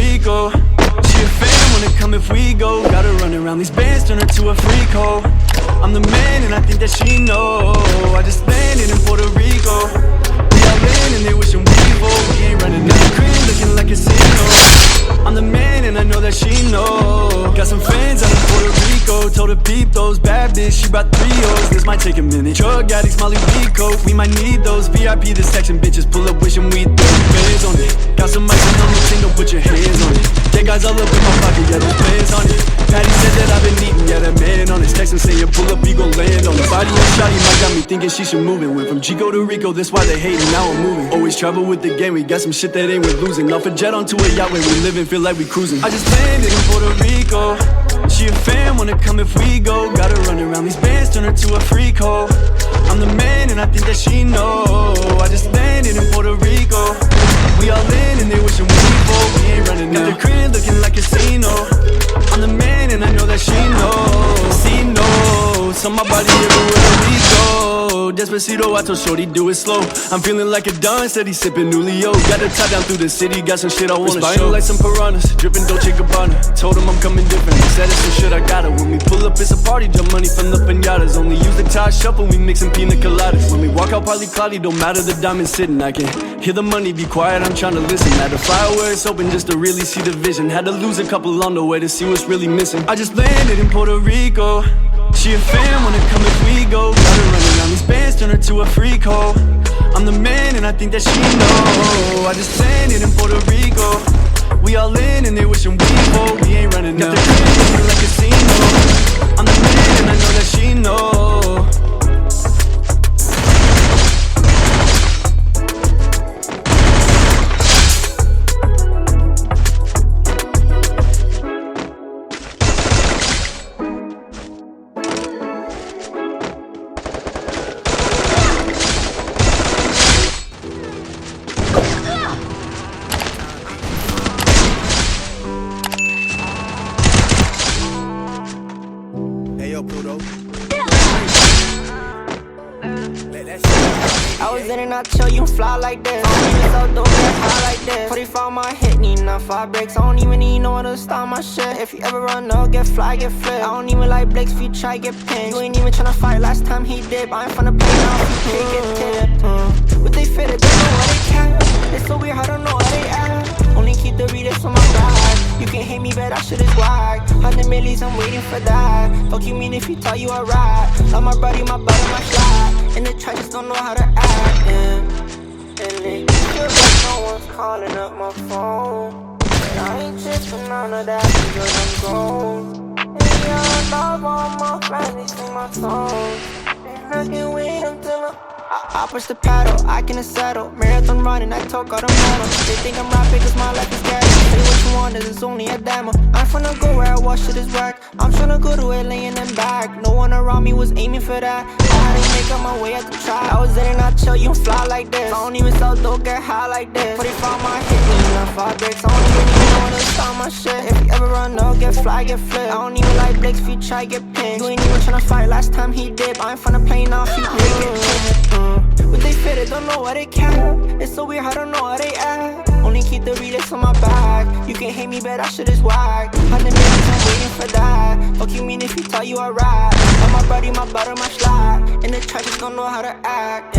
Rico. She a fan, wanna come if we go. Gotta run around these bands, turn her to a freak hoe. I'm the man and I think that she know. I just landed in Puerto Rico. We all in and they wishing we both. We ain't running out the crib looking like a casino. I'm the man and I know that she know. Got some friends out in Puerto Rico. Told her peep those bad bitch, she brought 3 O's. This might take a minute. Drug addicts, Molly Rico. We might need those VIP, the section bitches. Pull up wishing we throw bands on it. Got some ice on the thing, don't put your hands on it. Yeah, guys all up in my pocket, yeah, those bands on it. Patty said that I've been eating, yeah, that man on it. Text him saying pull up, you gon' land on it. Body on shawty, might got me thinking she should move it. Went from Chico to Rico, that's why they hating, now I'm moving. Always travel with the game, we got some shit that ain't worth losing. Off a jet onto a yacht where we living, feel like we cruising. I just landed in Puerto Rico. She a fan, wanna come if we go. Gotta run around these bands, turn her to a freak hoe. I'm the man and I think that she know. I just landed in Puerto Rico. We all in and they wishing we both. We ain't running out the crib looking like a casino. I'm the man and I know that she knows. She knows. On my body everywhere we go. Despacito, I told shorty do it slow. I'm feeling like a Don, steady sipping Julio. Got to tie down through the city, got some shit I wanna show. Like some piranhas, dripping Dolce Gabbana. Told him I'm coming different, he said it's some shit I got it. When we pull up it's a party, jump money from the pinatas. Only use the tie shuffle, we mixing pina coladas. When we walk out probably cloudy, don't matter the diamond sitting. I can hear the money, be quiet, I'm trying to listen. Had to fly where it's open just to really see the vision. Had to lose a couple on the way to see what's really missing. I just landed in Puerto Rico. She a fan, wanna come if we go. Gotta run around these bands, turn her to a freak hoe. I'm the man and I think that she know. I just landed in Puerto Rico. We all in and they wishing we both. We ain't running out the crib looking like a casino. I'm the man and I know that she know. I tell you fly like this. I don't get high like this. 45 my hit, need enough 5 breaks. I don't even need no one to start my shit. If you ever run up, get fly, get flipped. I don't even like Blakes if you try, get pinned. You ain't even tryna fight last time he did. I ain't finna play now if you can't get tipped. But they fit it, they know what they can. It's so weird, I don't know how they act. Only keep the readers on my back. You can hate me, but that shit is whack. 100 millies, I'm waiting for that. Fuck you mean if you tell you a rat. Love my body, my butter, my flat. And the try just don't know how to act, And it feels like no one's calling up my phone. But I ain't tripping none of that because I'm grown. And yeah, I love all my friends, they sing my songs. And I can wait until I push the paddle, I can settle. Marathon running, I talk all the models. They think I'm rapping cause my life is ghetto. Say what you want, this is only a demo. I'm finna go where I watch shit is whack. I'm tryna go to LA and then back. No one around me was aiming for that. I had to make up my way at the track. I was in and I chill, you fly like this. I don't even sell dope, get high like this. 45 my hit, need enough 5 breaks. I don't even know when to start my shit. If you ever run up, get fly, get flipped. I don't even like Blakes if you try, get pinned. You ain't even tryna fight last time he did. I ain't finna play now if you get pinned. But they fit it, don't know what they can. It's so weird, I don't know how they act. Only keep the readers on my back. You can hate me, but that shit is whack. 100 millions, I'm waiting for that. Fuck you mean if you tell you a rat. Love my body, my butter, my flat. And the trash just don't know how to act.